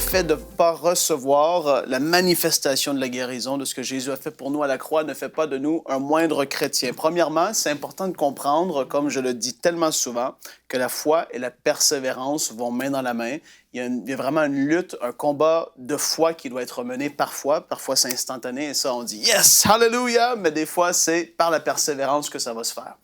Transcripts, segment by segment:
fait de ne pas recevoir la manifestation de la guérison, de ce que Jésus a fait pour nous à la croix, ne fait pas de nous un moindre chrétien. Premièrement, c'est important de comprendre, comme je le dis tellement souvent, que la foi et la persévérance vont main dans la main. Il y a vraiment une lutte, un combat de foi qui doit être mené parfois. Parfois, c'est instantané et ça, on dit « Yes, hallelujah », mais des fois, c'est par la persévérance que ça va se faire.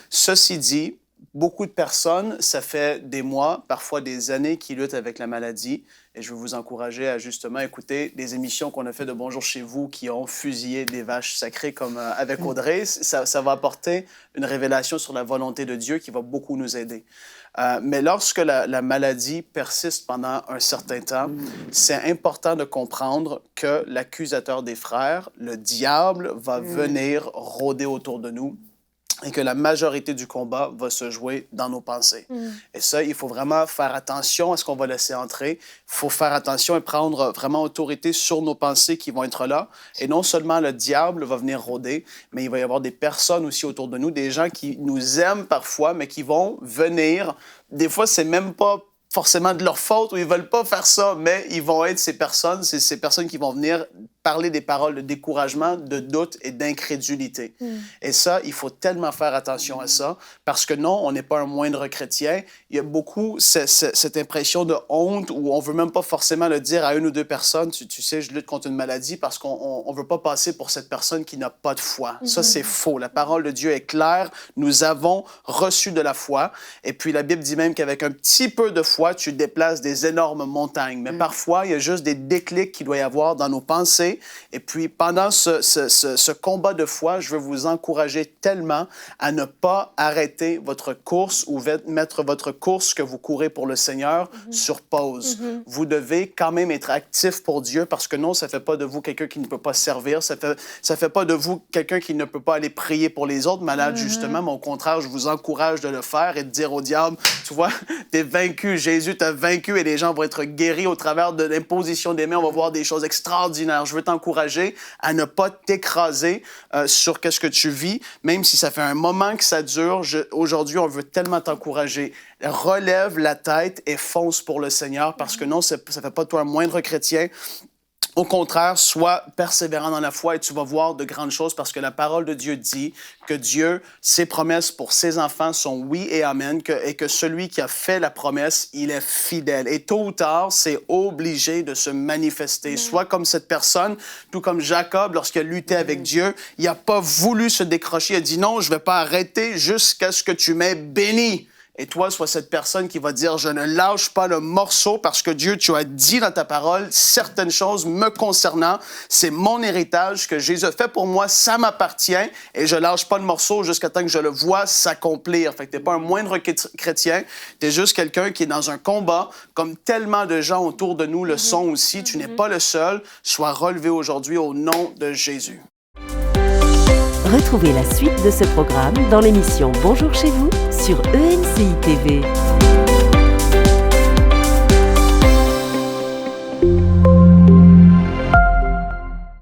Ceci dit, beaucoup de personnes, ça fait des mois, parfois des années qui luttent avec la maladie. Et je veux vous encourager à justement écouter des émissions qu'on a fait de Bonjour chez vous qui ont fusillé des vaches sacrées comme avec Audrey. Ça va apporter une révélation sur la volonté de Dieu qui va beaucoup nous aider. Mais lorsque la maladie persiste pendant un certain temps, c'est important de comprendre que l'accusateur des frères, le diable, va venir rôder autour de nous et que la majorité du combat va se jouer dans nos pensées. Et ça, il faut vraiment faire attention à ce qu'on va laisser entrer. Il faut faire attention et prendre vraiment autorité sur nos pensées qui vont être là. Et non seulement le diable va venir rôder, mais il va y avoir des personnes aussi autour de nous, des gens qui nous aiment parfois, mais qui vont venir. Des fois, c'est même pas forcément de leur faute ou ils veulent pas faire ça, mais ils vont être ces personnes qui vont venir parler des paroles de découragement, de doute et d'incrédulité. Et ça, il faut tellement faire attention à ça, parce que non, on n'est pas un moindre chrétien. Il y a beaucoup cette impression de honte où on veut même pas forcément le dire à une ou deux personnes. Tu sais, je lutte contre une maladie parce qu'on veut pas passer pour cette personne qui n'a pas de foi. Ça, c'est faux. La parole de Dieu est claire. Nous avons reçu de la foi. Et puis, la Bible dit même qu'avec un petit peu de foi, tu déplaces des énormes montagnes. Mais parfois, il y a juste des déclics qu'il doit y avoir dans nos pensées. Et puis, pendant ce combat de foi, je veux vous encourager tellement à ne pas arrêter votre course ou mettre votre course que vous courez pour le Seigneur sur pause. Vous devez quand même être actif pour Dieu parce que non, ça ne fait pas de vous quelqu'un qui ne peut pas servir. Ça fait pas de vous quelqu'un qui ne peut pas aller prier pour les autres malades, justement. Mais au contraire, je vous encourage de le faire et de dire au diable, tu vois, t'es vaincu, Jésus t'a vaincu et les gens vont être guéris au travers de l'imposition des mains. On va voir des choses extraordinaires. Je veux t'encourager à ne pas t'écraser sur qu'est-ce que tu vis, même si ça fait un moment que ça dure. Aujourd'hui, on veut tellement t'encourager. Relève la tête et fonce pour le Seigneur parce que non, ça ne fait pas de toi un moindre chrétien. Au contraire, sois persévérant dans la foi et tu vas voir de grandes choses parce que la parole de Dieu dit que Dieu, ses promesses pour ses enfants sont oui et amen et que celui qui a fait la promesse, il est fidèle. Et tôt ou tard, c'est obligé de se manifester. Soit comme cette personne, tout comme Jacob, lorsqu'il a lutté avec Dieu, il n'a pas voulu se décrocher. Il a dit non, je ne vais pas arrêter jusqu'à ce que tu m'aies béni. Et toi, sois cette personne qui va dire « Je ne lâche pas le morceau parce que Dieu, tu as dit dans ta parole certaines choses me concernant. C'est mon héritage que Jésus a fait pour moi, ça m'appartient et je ne lâche pas le morceau jusqu'à temps que je le vois s'accomplir. » Fait que tu n'es pas un moindre chrétien, tu es juste quelqu'un qui est dans un combat, comme tellement de gens autour de nous le sont aussi. Tu n'es pas le seul. Sois relevé aujourd'hui au nom de Jésus. Retrouvez la suite de ce programme dans l'émission Bonjour chez vous sur ENCI TV.